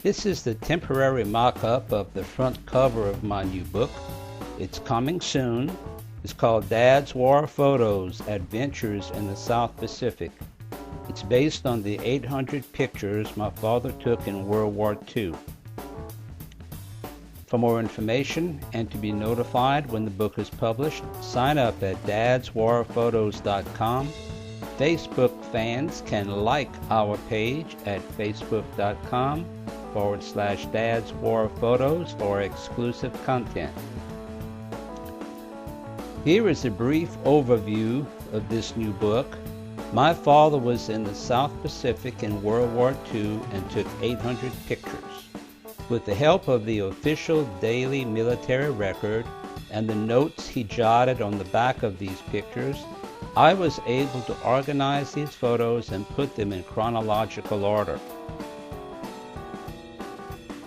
This is the temporary mock-up of the front cover of my new book. It's coming soon. It's called Dad's War Photos, Adventures in the South Pacific. It's based on the 800 pictures my father took in World War II. For more information and to be notified when the book is published, sign up at dadswarphotos.com. Facebook fans can like our page at facebook.com/dadswarphotos for exclusive content. Here is a brief overview of this new book. My father was in the South Pacific in World War II and took 800 pictures. With the help of the official daily military record and the notes he jotted on the back of these pictures, I was able to organize these photos and put them in chronological order.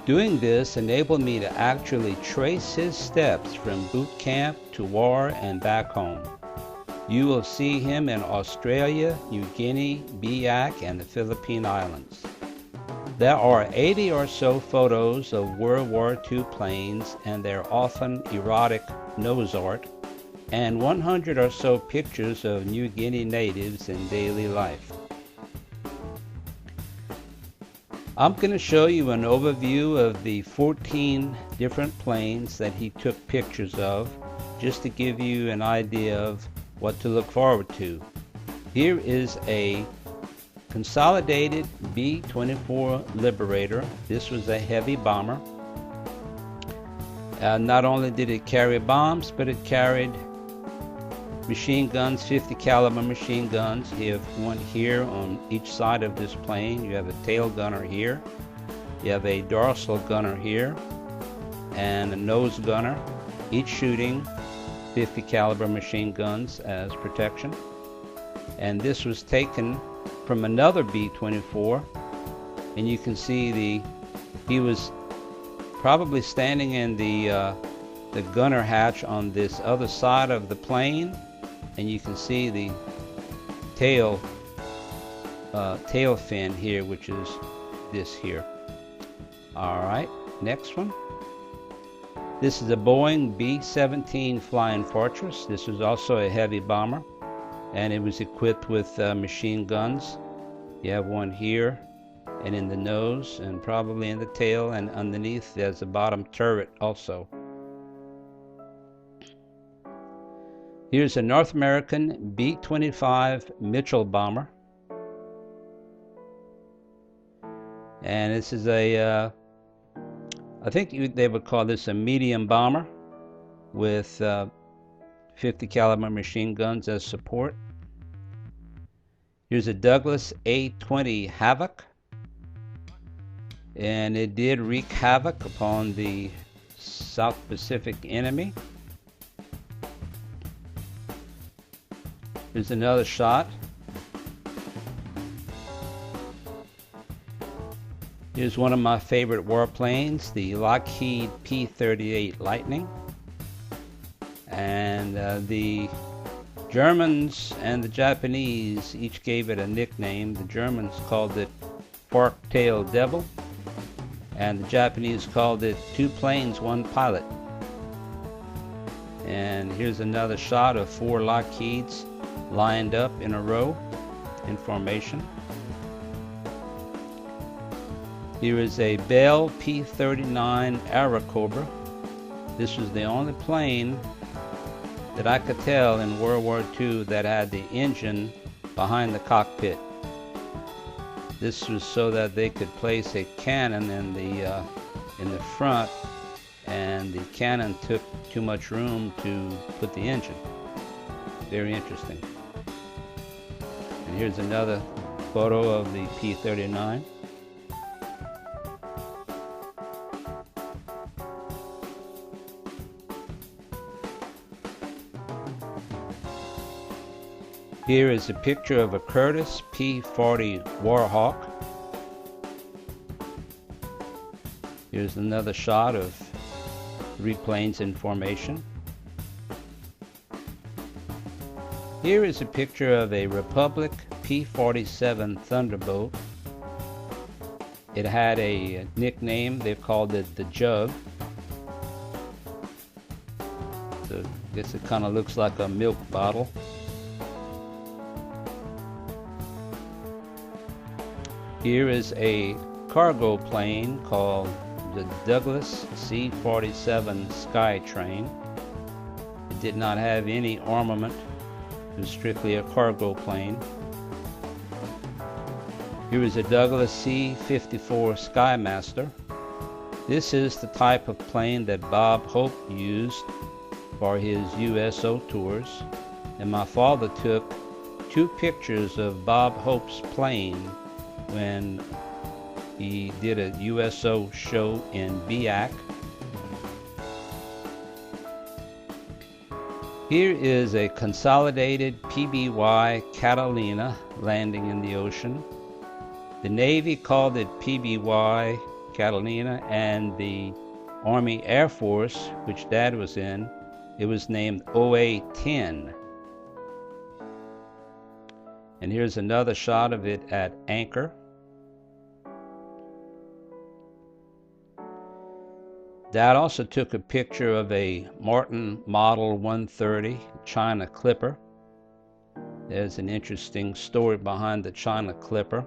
Doing this enabled me to actually trace his steps from boot camp to war and back home. You will see him in Australia, New Guinea, Biak, and the Philippine Islands. There are 80 or so photos of World War II planes and their often erotic nose art, and 100 or so pictures of New Guinea natives in daily life. I'm going to show you an overview of the 14 different planes that he took pictures of, just to give you an idea of what to look forward to. Here is a Consolidated B-24 Liberator. This was a heavy bomber. Not only did it carry bombs, but it carried machine guns, 50 caliber machine guns. You have one here on each side of this plane. You have a tail gunner here. You have a dorsal gunner here and a nose gunner, each shooting 50 caliber machine guns as protection. And this was taken from another B-24, and you can see he was probably standing in the gunner hatch on this other side of the plane, and you can see the tail fin here, which is this here. Alright, next one. This is a Boeing B-17 Flying Fortress. This was also a heavy bomber, and it was equipped with machine guns. You have one here and in the nose and probably in the tail, and underneath there's a bottom turret also. Here's a North American B-25 Mitchell bomber, and this is a I think they would call this a medium bomber with 50 caliber machine guns as support. Here's a Douglas A-20 Havoc, and it did wreak havoc upon the South Pacific enemy. Here's another shot. Here's one of my favorite warplanes, the Lockheed P-38 Lightning. And the Germans and the Japanese each gave it a nickname. The Germans called it Fork-tailed Devil, and the Japanese called it Two Planes, One Pilot. And here's another shot of 4 Lockheeds lined up in a row in formation. Here is a Bell P-39 Airacobra. This was the only plane that I could tell in World War II that had the engine behind the cockpit. This was so that they could place a cannon in the front, and the cannon took too much room to put the engine. Very interesting. And here's another photo of the P-39. Here is a picture of a Curtiss P-40 Warhawk. Here's another shot of 3 planes in formation. Here is a picture of a Republic P-47 Thunderbolt. It had a nickname. They called it the Jug. So I guess it kind of looks like a milk bottle. Here is a cargo plane called the Douglas C-47 Skytrain. It did not have any armament. It was strictly a cargo plane. Here is a Douglas C-54 SkyMaster. This is the type of plane that Bob Hope used for his USO tours, and my father took 2 pictures of Bob Hope's plane when he did a USO show in BIAC. Here is a Consolidated PBY Catalina landing in the ocean. The Navy called it PBY Catalina, and the Army Air Force, which Dad was in, it was named OA-10. And here's another shot of it at anchor. Dad also took a picture of a Martin Model 130 China Clipper. There's an interesting story behind the China Clipper.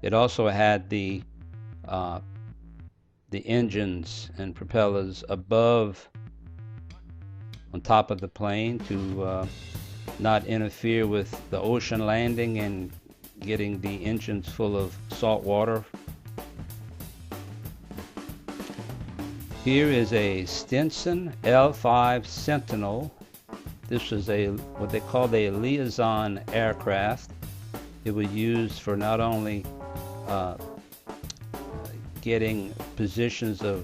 It also had the engines and propellers above, on top of the plane, to not interfere with the ocean landing and getting the engines full of salt water. Here is a Stinson L-5 Sentinel. This was what they called a liaison aircraft. It was used for not only getting positions of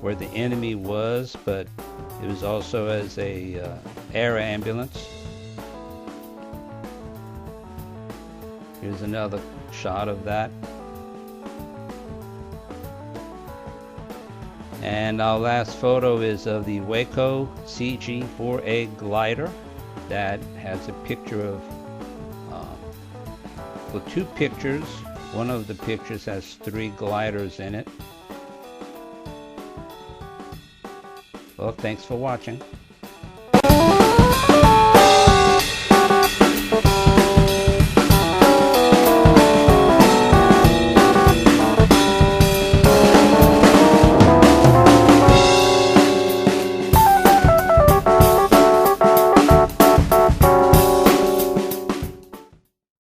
where the enemy was, but it was also as a air ambulance. Here's another shot of that. And our last photo is of the WACO CG-4A glider. That has a picture of, well, 2 pictures. One of the pictures has 3 gliders in it. Well, thanks for watching.